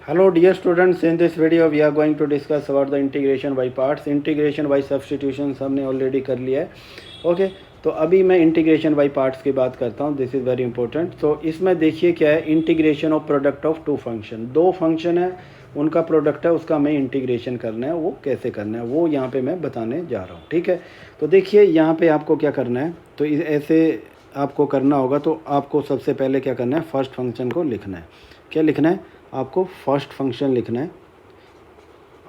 Hello dear students, in this video we are going to discuss about the integration by parts. Integration by substitution हमने already कर लिया है. Okay तो अभी मैं इंटीग्रेशन बाई पार्ट्स की बात करता हूँ. This is very important. तो इसमें देखिए क्या है, integration of product of two function. दो फंक्शन है, उनका प्रोडक्ट है, उसका हमें इंटीग्रेशन करना है. वो कैसे करना है वो यहाँ पे मैं बताने जा रहा हूँ. ठीक है, तो देखिए यहाँ पे आपको क्या करना है. तो ऐसे आपको करना होगा. तो आपको सबसे पहले क्या करना है, फर्स्ट फंक्शन को लिखना है. क्या लिखना है आपको, फर्स्ट फंक्शन लिखना है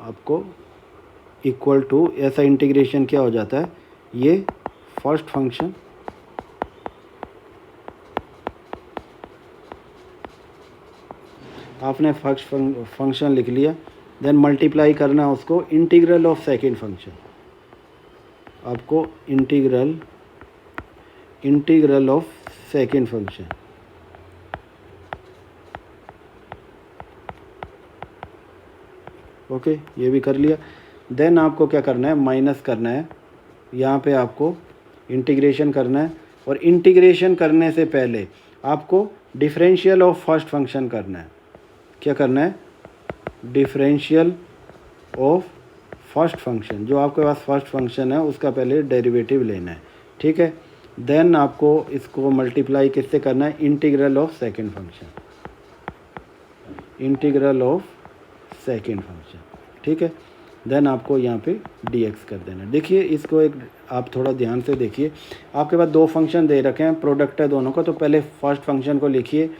आपको. इक्वल टू, ऐसा इंटीग्रेशन क्या हो जाता है, ये फर्स्ट फंक्शन आपने फर्स्ट फंक्शन लिख लिया. देन मल्टीप्लाई करना है उसको इंटीग्रल ऑफ सेकंड फंक्शन. आपको integral of second function. Okay ये भी कर लिया. देन आपको क्या करना है, माइनस करना है. यहाँ पे आपको इंटीग्रेशन करना है. और इंटीग्रेशन करने से पहले आपको डिफरेंशियल ऑफ फर्स्ट फंक्शन करना है. क्या करना है, डिफरेंशियल ऑफ फर्स्ट फंक्शन. जो आपके पास फर्स्ट फंक्शन है उसका पहले डेरिवेटिव लेना है. ठीक है, देन आपको इसको मल्टीप्लाई किससे करना है, integral of second function. Integral of second function. ठीक है, देन आपको यहाँ पे dx कर देना. देखिए इसको एक आप थोड़ा ध्यान से देखिए. आपके पास दो फंक्शन दे रखे हैं, प्रोडक्ट है दोनों का. तो पहले फर्स्ट फंक्शन को लिखिए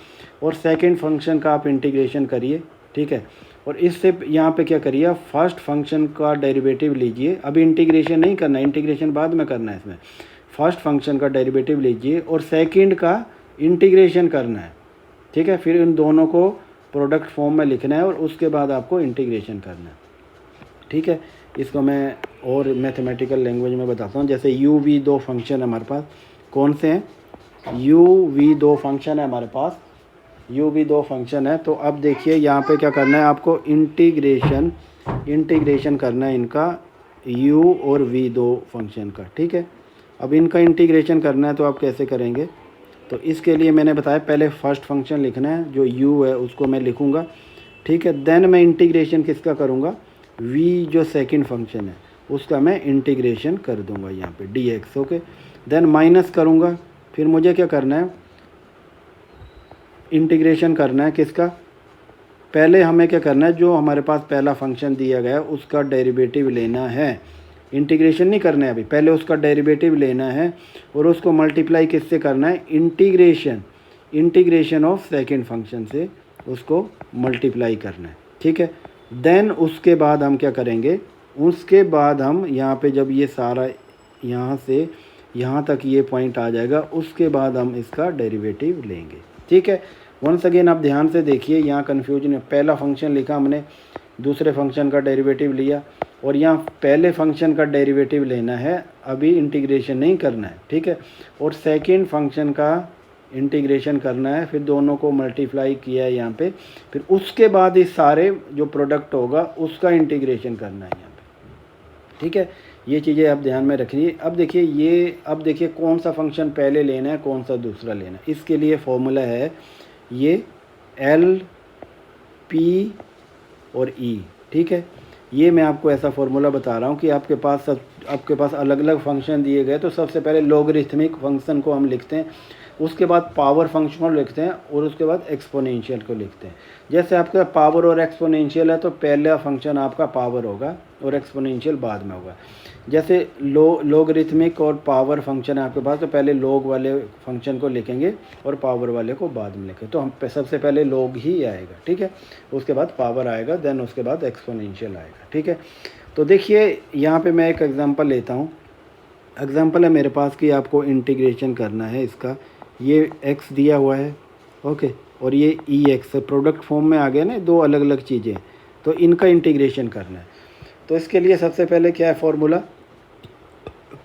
और सेकंड फंक्शन का आप इंटीग्रेशन करिए. ठीक है, और इससे यहाँ पे क्या करिए, फर्स्ट फंक्शन का डेरिवेटिव लीजिए. अभी इंटीग्रेशन नहीं करना है, इंटीग्रेशन बाद में करना है. इसमें फर्स्ट फंक्शन का डेरिवेटिव लीजिए और सेकंड का इंटीग्रेशन करना है. ठीक है, फिर इन दोनों को प्रोडक्ट फॉर्म में लिखना है और उसके बाद आपको इंटीग्रेशन करना है. ठीक है, इसको मैं और मैथमेटिकल लैंग्वेज में बताता हूँ. जैसे यू वी दो फंक्शन है हमारे पास. कौन से हैं, यू वी दो फंक्शन है हमारे पास. यू वी दो फंक्शन है. तो अब देखिए यहाँ पे क्या करना है, आपको इंटीग्रेशन करना है इनका, यू और वी दो फंक्शन का. ठीक है, अब इनका इंटीग्रेशन करना है. तो आप कैसे करेंगे, तो इसके लिए मैंने बताया पहले फर्स्ट फंक्शन लिखना है. जो u है उसको मैं लिखूँगा. ठीक है, देन मैं इंटीग्रेशन किसका करूँगा, v जो सेकंड फंक्शन है उसका मैं इंटीग्रेशन कर दूँगा यहाँ पे dx. ओके, देन माइनस करूँगा. फिर मुझे क्या करना है, इंटीग्रेशन करना है किसका, पहले हमें क्या करना है, जो हमारे पास पहला फंक्शन दिया गया है उसका डेरिवेटिव लेना है. इंटीग्रेशन नहीं करना है अभी, पहले उसका डेरिवेटिव लेना है और उसको मल्टीप्लाई किससे करना है, इंटीग्रेशन ऑफ सेकंड फंक्शन से उसको मल्टीप्लाई करना है. ठीक है, देन उसके बाद हम क्या करेंगे, उसके बाद हम यहाँ पे जब ये सारा यहाँ से यहाँ तक ये पॉइंट आ जाएगा, उसके बाद हम इसका डेरिवेटिव लेंगे. ठीक है, वंस अगेन आप ध्यान से देखिए, यहाँ कन्फ्यूजन है. पहला फंक्शन लिखा हमने, दूसरे फंक्शन का डेरिवेटिव लिया और यहाँ पहले फंक्शन का डेरिवेटिव लेना है, अभी इंटीग्रेशन नहीं करना है. ठीक है, और सेकंड फंक्शन का इंटीग्रेशन करना है. फिर दोनों को मल्टीप्लाई किया है यहाँ पे. फिर उसके बाद इस सारे जो प्रोडक्ट होगा उसका इंटीग्रेशन करना है यहाँ पे. ठीक है, ये चीज़ें आप ध्यान में रखिए. अब देखिए कौन सा फंक्शन पहले लेना है, कौन सा दूसरा लेना है. इसके लिए फॉर्मूला है ये एल पी और ई. ठीक है, ये मैं आपको ऐसा फार्मूला बता रहा हूँ कि आपके पास अलग अलग फंक्शन दिए गए. तो सबसे पहले लॉगरिथमिक फंक्शन को हम लिखते हैं, उसके बाद पावर फंक्शन को लिखते हैं और उसके बाद एक्सपोनेंशियल को लिखते हैं. जैसे आपका पावर और एक्सपोनेंशियल है तो पहला फंक्शन आपका पावर होगा और एक्सपोनेंशियल बाद में होगा. जैसे लॉगरिथमिक और पावर फंक्शन है आपके पास, तो पहले लॉग वाले फंक्शन को लिखेंगे और पावर वाले को बाद में लिखेंगे. तो हम सबसे पहले लॉग ही आएगा. ठीक है, उसके बाद पावर आएगा, देन उसके बाद एक्सपोनेंशियल आएगा. ठीक है, तो देखिए यहाँ पे मैं एक एग्जांपल लेता हूँ. एग्जांपल है मेरे पास कि आपको इंटीग्रेशन करना है इसका. ये x दिया हुआ है. ओके, और ये ex प्रोडक्ट फॉर्म में आ गया ना, दो अलग अलग चीज़ें. तो इनका इंटीग्रेशन करना है. तो इसके लिए सबसे पहले क्या है फॉर्मूला,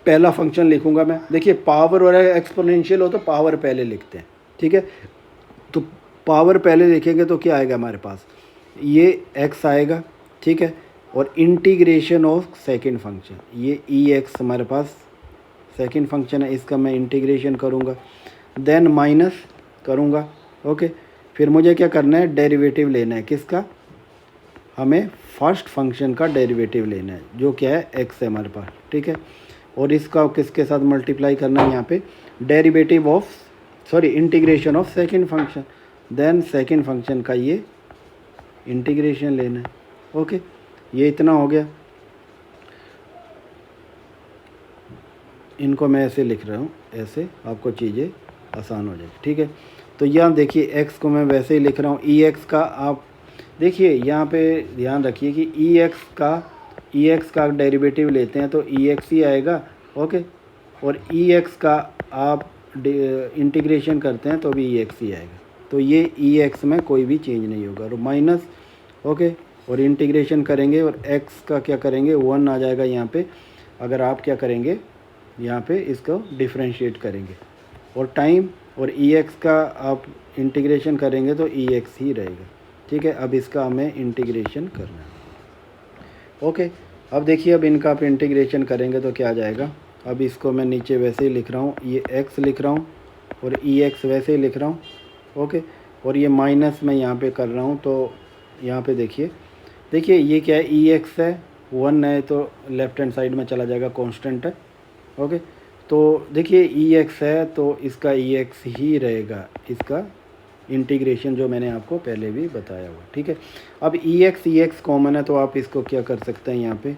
पहला फंक्शन लिखूंगा मैं. देखिए पावर और एक्सपोनेंशियल हो तो पावर पहले लिखते हैं. ठीक है, तो पावर पहले लिखेंगे तो क्या आएगा हमारे पास, ये x आएगा. ठीक है, और इंटीग्रेशन ऑफ सेकंड फंक्शन, ये ex हमारे पास सेकंड फंक्शन है, इसका मैं इंटीग्रेशन करूँगा. देन माइनस करूँगा. ओके, फिर मुझे क्या करना है, डेरिवेटिव लेना है किसका, हमें फर्स्ट फंक्शन का डेरिवेटिव लेना है, जो क्या है एक्स है हमारे पास, ठीक है। और इसका किसके साथ मल्टीप्लाई करना है यहाँ पे, derivative of integration of second function, then second function का ये इंटीग्रेशन लेना है। ओके, ये इतना हो गया। इनको मैं ऐसे लिख रहा हूँ, ऐसे आपको चीज़ें आसान हो जाएगी, ठीक है। तो यहाँ देखिए x को मैं वैसे ही लिख रहा हूँ, ex का आप देखिए यहाँ पे ध्यान रखिए कि ex का डेरिवेटिव लेते हैं तो ex ही आएगा, ओके। और ex का आप इंटीग्रेशन करते हैं तो भी ex ही आएगा। तो ये ex में कोई भी चेंज नहीं होगा, और माइनस, ओके। और इंटीग्रेशन करेंगे और x का क्या करेंगे, 1 आ जाएगा यहाँ पे। अगर आप क्या करेंगे यहाँ पे इसको डिफ्रेंशिएट करेंगे, और टाइम और ex का आप इंटीग्रेशन करेंगे तो ex ही रहेगा, ठीक है। अब इसका हमें इंटीग्रेशन करना है, ओके। अब देखिए, अब इनका आप इंटीग्रेशन करेंगे तो क्या आ जाएगा। अब इसको मैं नीचे वैसे ही लिख रहा हूँ, ये x लिख रहा हूँ और ex वैसे ही लिख रहा हूँ, ओके। और ये माइनस मैं यहाँ पे कर रहा हूँ, तो यहाँ पे देखिए ये क्या है, ex है, 1 है तो लेफ्ट हैंड साइड में चला जाएगा, कांस्टेंट है, ओके। तो देखिए ex है तो इसका ex ही रहेगा, इसका इंटीग्रेशन जो मैंने आपको पहले भी बताया हुआ, ठीक है। अब ex कॉमन है तो आप इसको क्या कर सकते हैं, यहाँ पे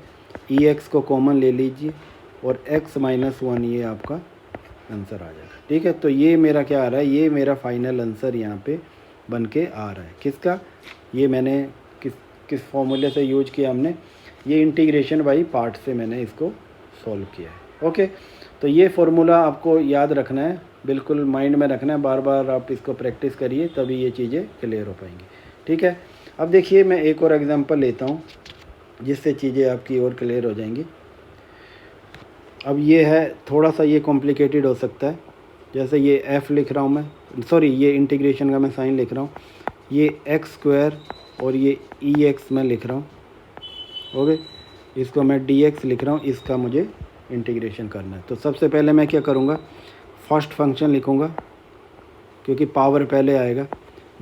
ex को कॉमन ले लीजिए और x माइनस 1 ये आपका आंसर आ जाएगा, ठीक है। तो ये मेरा क्या आ रहा है, ये मेरा फाइनल आंसर यहाँ पे बन के आ रहा है। किसका, ये मैंने किस फॉर्मूले से यूज किया हमने, ये इंटीग्रेशन बाई पार्ट से मैंने इसको सॉल्व किया है, ओके। तो ये फार्मूला आपको याद रखना है, बिल्कुल माइंड में रखना है, बार बार आप इसको प्रैक्टिस करिए तभी ये चीज़ें क्लियर हो पाएंगी, ठीक है। अब देखिए, मैं एक और एग्जांपल लेता हूँ जिससे चीज़ें आपकी और क्लियर हो जाएंगी। अब ये है थोड़ा सा ये कॉम्प्लिकेटेड हो सकता है, जैसे ये f लिख रहा हूँ मैं, ये इंटीग्रेशन का मैं साइन लिख रहा हूँ, ये x² और ये ex मैं लिख रहा हूँ, ओके। इसको मैं dx लिख रहा हूँ, इसका मुझे इंटीग्रेशन करना है। तो सबसे पहले मैं क्या करूँगा, फर्स्ट फंक्शन लिखूँगा क्योंकि पावर पहले आएगा,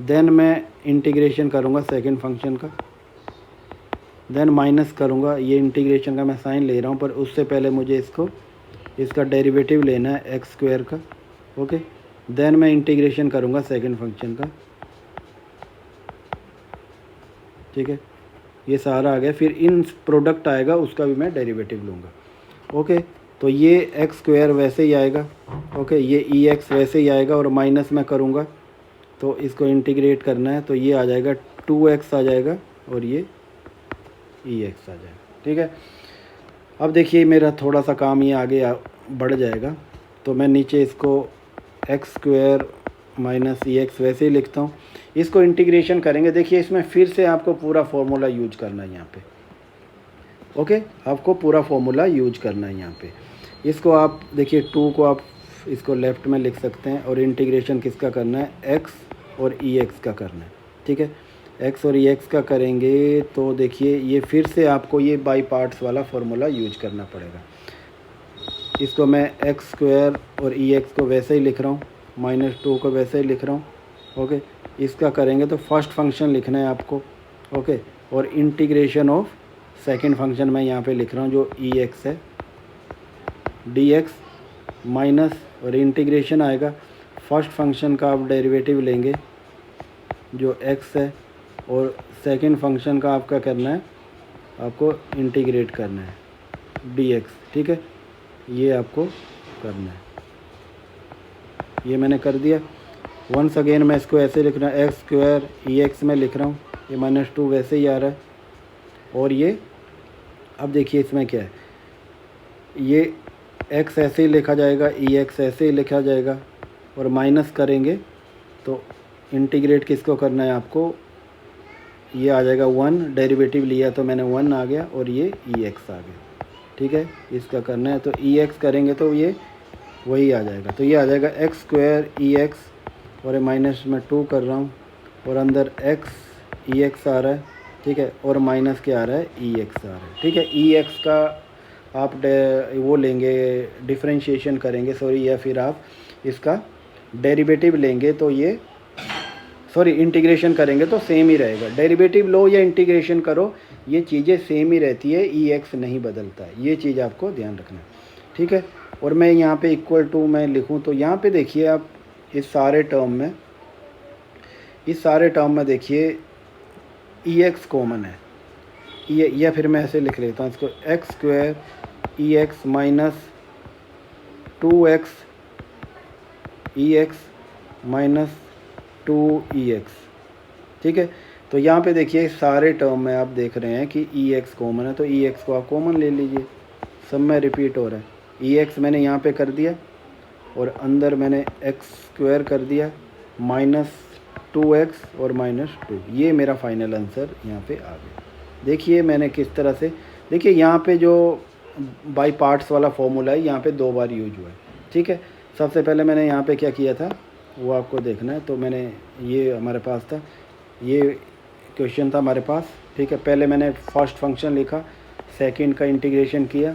देन मैं इंटीग्रेशन करूँगा सेकंड फंक्शन का, देन माइनस करूँगा, ये इंटीग्रेशन का मैं साइन ले रहा हूँ पर उससे पहले मुझे इसका डेरिवेटिव लेना है x² का, ओके। देन मैं इंटीग्रेशन करूँगा सेकंड फंक्शन का, ठीक है। ये सारा आ गया, फिर इन प्रोडक्ट आएगा उसका भी मैं डेरिवेटिव लूँगा, ओके। तो ये x² वैसे ही आएगा, ओके। ये ex वैसे ही आएगा और माइनस मैं करूँगा तो इसको इंटीग्रेट करना है तो ये आ जाएगा 2x आ जाएगा और ये ex आ जाएगा, ठीक है। अब देखिए मेरा थोड़ा सा काम ये आगे बढ़ जाएगा, तो मैं नीचे इसको x² माइनस ex वैसे ही लिखता हूँ। इसको इंटीग्रेशन करेंगे, देखिए इसमें फिर से आपको पूरा फॉर्मूला यूज करना है यहाँ पे, ओके। आपको पूरा फॉर्मूला यूज करना है यहाँ पे। इसको आप देखिए 2 को आप इसको लेफ़्ट में लिख सकते हैं और इंटीग्रेशन किसका करना है, x और ex का करना है, ठीक है। x और ex का करेंगे तो देखिए ये फिर से आपको ये बाई पार्ट्स वाला फार्मूला यूज करना पड़ेगा। इसको मैं x² और ex को वैसे ही लिख रहा हूँ, -2 को वैसे ही लिख रहा हूँ, ओके। इसका करेंगे तो फर्स्ट फंक्शन लिखना है आपको, ओके। और इंटीग्रेशन ऑफ सेकंड फंक्शन मैं यहाँ पे लिख रहा हूँ जो ex है, dx माइनस और इंटीग्रेशन आएगा फर्स्ट फंक्शन का, आप डेरिवेटिव लेंगे जो x है और सेकंड फंक्शन का आपका करना है, आपको इंटीग्रेट करना है dx, ठीक है। ये आपको करना है, ये मैंने कर दिया। वंस अगेन मैं इसको ऐसे लिख रहा हूँ, x² ex में लिख रहा हूँ, ये -2 वैसे ही आ रहा है। और ये अब देखिए इसमें क्या है, ये x ऐसे ही लिखा जाएगा, ex ऐसे ही लिखा जाएगा और माइनस करेंगे तो इंटीग्रेट किसको करना है आपको, ये आ जाएगा 1, डेरिवेटिव लिया तो मैंने 1 आ गया और ये ex आ गया, ठीक है। इसका करना है तो ex करेंगे तो ये वही आ जाएगा, तो ये आ जाएगा x² ex और माइनस में 2 कर रहा हूँ और अंदर x ex आ रहा है, ठीक है। और माइनस क्या आ रहा है, ex आ रहा है, ठीक है। ex का आप वो लेंगे, डिफरेंशिएशन करेंगे या फिर आप इसका डेरिवेटिव लेंगे तो ये सॉरी इंटीग्रेशन करेंगे तो सेम ही रहेगा। डेरिवेटिव लो या इंटीग्रेशन करो, ये चीज़ें सेम ही रहती है, ई एक्स नहीं बदलता है, ये चीज़ आपको ध्यान रखना है, ठीक है। और मैं यहाँ पे इक्वल टू मैं लिखूँ तो यहाँ पे देखिए आप इस सारे टर्म में देखिए ई एक्स कॉमन है, ये या फिर मैं ऐसे लिख लेता हूँ इसको, एक्स स्क्वायर ई एक्स माइनस 2x ई एक्स माइनस 2EX, ठीक है। तो यहाँ पे देखिए सारे टर्म में आप देख रहे हैं कि ई एक्स कॉमन है, तो ई एक्स को आप कॉमन ले लीजिए, सब में रिपीट हो रहा है। ई एक्स मैंने यहाँ पे कर दिया और अंदर मैंने एक्स स्क्वायर कर दिया माइनस 2x और माइनस 2, ये मेरा फाइनल आंसर यहाँ पे आ गया। देखिए मैंने किस तरह से, देखिए यहाँ पे जो बाई पार्ट्स वाला फॉर्मूला है यहाँ पे 2 बार यूज हुआ है, ठीक है। सबसे पहले मैंने यहाँ पे क्या किया था वो आपको देखना है, तो मैंने ये हमारे पास था, ये क्वेश्चन था हमारे पास, ठीक है। पहले मैंने फर्स्ट फंक्शन लिखा, सेकंड का इंटीग्रेशन किया,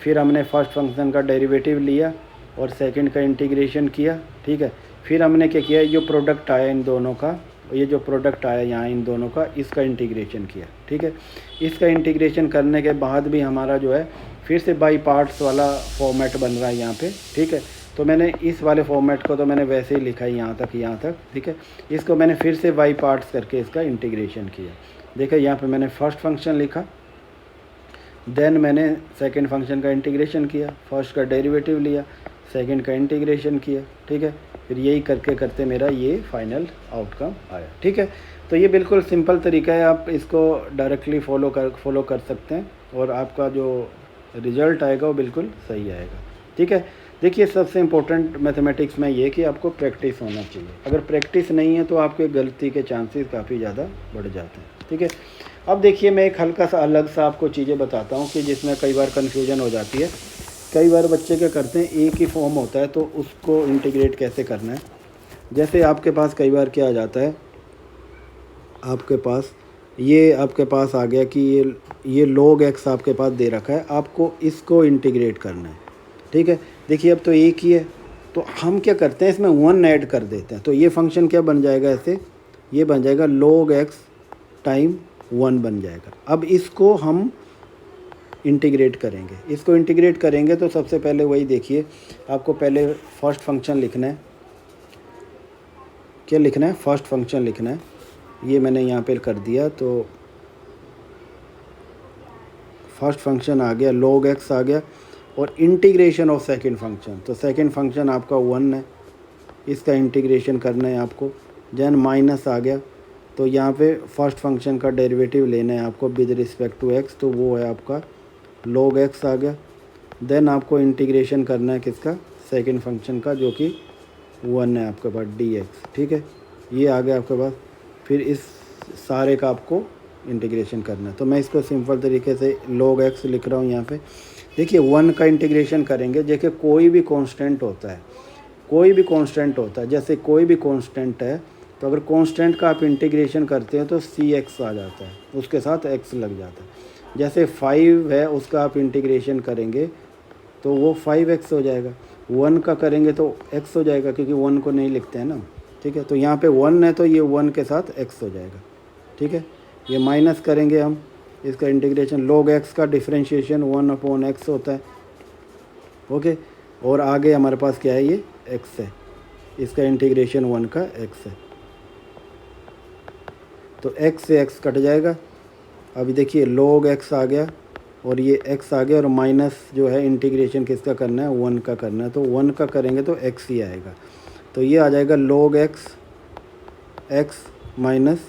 फिर हमने फर्स्ट फंक्शन का डेरिवेटिव लिया और सेकंड का इंटीग्रेशन किया, ठीक है। फिर हमने क्या किया, जो प्रोडक्ट आया इन दोनों का, ये जो प्रोडक्ट आया यहाँ इन दोनों का, इसका इंटीग्रेशन किया, ठीक है। इसका इंटीग्रेशन करने के बाद भी हमारा जो है फिर से बाई पार्ट्स वाला फॉर्मेट बन रहा है यहाँ पे, ठीक है। तो मैंने इस वाले फॉर्मेट को तो मैंने वैसे ही लिखा है यहाँ तक, ठीक है। इसको मैंने फिर से बाई पार्ट्स करके इसका इंटीग्रेशन किया। देखिए यहाँ पे मैंने फर्स्ट फंक्शन लिखा, देन मैंने सेकंड फंक्शन का इंटीग्रेशन किया, फर्स्ट का डेरिवेटिव लिया, सेकंड का इंटीग्रेशन किया, ठीक है। फिर यही करके करते मेरा ये फाइनल आउटकम आया, ठीक है। तो ये बिल्कुल सिंपल तरीका है, आप इसको डायरेक्टली फॉलो कर सकते हैं और आपका जो रिज़ल्ट आएगा वो बिल्कुल सही आएगा, ठीक है। देखिए सबसे इम्पोर्टेंट मैथमेटिक्स में ये कि आपको प्रैक्टिस होना चाहिए, अगर प्रैक्टिस नहीं है तो आपके गलती के चांसेस काफ़ी ज़्यादा बढ़ जाते हैं, ठीक है। अब देखिए मैं एक हल्का सा अलग सा आपको चीज़ें बताता हूँ कि जिसमें कई बार कन्फ्यूजन हो जाती है। कई बार बच्चे क्या करते हैं, एक ही फॉर्म होता है तो उसको इंटीग्रेट कैसे करना है। जैसे आपके पास कई बार क्या आ जाता है, आपके पास आ गया कि ये log x आपके पास दे रखा है, आपको इसको इंटीग्रेट करना है, ठीक है। देखिए अब तो एक ही है, तो हम क्या करते हैं इसमें 1 ऐड कर देते हैं, तो ये फंक्शन क्या बन जाएगा, ऐसे ये बन जाएगा log x टाइम 1 बन जाएगा। अब इसको हम इंटीग्रेट करेंगे, तो सबसे पहले वही देखिए, आपको पहले फर्स्ट फंक्शन लिखना है, क्या लिखना है, फर्स्ट फंक्शन लिखना है। ये मैंने यहाँ पे कर दिया, तो फर्स्ट फंक्शन आ गया, log x आ गया, और इंटीग्रेशन ऑफ सेकंड फंक्शन, तो सेकंड फंक्शन आपका 1 है, इसका इंटीग्रेशन करना है आपको। देन माइनस आ गया, तो यहाँ पे फर्स्ट फंक्शन का डेरिवेटिव लेना है आपको विद रिस्पेक्ट टू x, तो वो है आपका log x आ गया। देन आपको इंटीग्रेशन करना है किसका, सेकंड फंक्शन का, जो कि 1 है आपके पास dx, ठीक है। ये आ गया आपके पास, फिर इस सारे का आपको इंटीग्रेशन करना है। तो मैं इसको सिंपल तरीके से log x लिख रहा हूँ यहाँ पे। देखिए 1 का इंटीग्रेशन करेंगे, देखिए कोई भी कांस्टेंट होता है, जैसे कोई भी कांस्टेंट है, तो अगर कांस्टेंट का आप इंटीग्रेशन करते हैं तो cx आ जाता है, उसके साथ x लग जाता है। जैसे 5 है, उसका आप इंटीग्रेशन करेंगे तो वो 5x हो जाएगा, 1 का करेंगे तो x हो जाएगा, क्योंकि 1 को नहीं लिखते हैं ना, ठीक है। तो यहाँ पे 1 है तो ये 1 के साथ x हो जाएगा, ठीक है। ये माइनस करेंगे हम इसका इंटीग्रेशन, log x का डिफरेंशिएशन 1/x होता है, ओके। और आगे हमारे पास क्या है, ये x है, इसका इंटीग्रेशन 1 का x है, तो x से x कट जाएगा। अभी देखिए log x आ गया और ये x आ गया, और माइनस जो है इंटीग्रेशन किसका करना है, 1 का करना है, तो 1 का करेंगे तो x ही आएगा, तो ये आ जाएगा log x माइनस,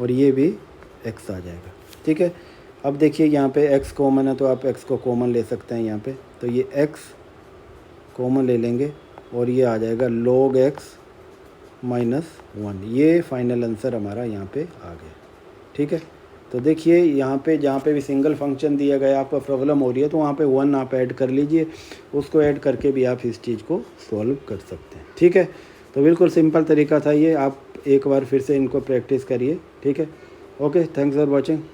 और ये भी x आ जाएगा, ठीक है। अब देखिए यहाँ पे x कॉमन है, तो आप x को कॉमन ले सकते हैं यहाँ पे, तो ये x कॉमन ले लेंगे और ये आ जाएगा log x माइनस 1, ये फाइनल आंसर हमारा यहाँ पे आ गया, ठीक है। तो देखिए यहाँ पे जहाँ पे भी सिंगल फंक्शन दिया गया आपको प्रॉब्लम हो रही है, तो वहाँ पे 1 आप ऐड कर लीजिए, उसको ऐड करके भी आप इस चीज़ को सॉल्व कर सकते हैं, ठीक है। तो बिल्कुल सिंपल तरीका था ये, आप एक बार फिर से इनको प्रैक्टिस करिए, ठीक है। Okay, thanks for watching.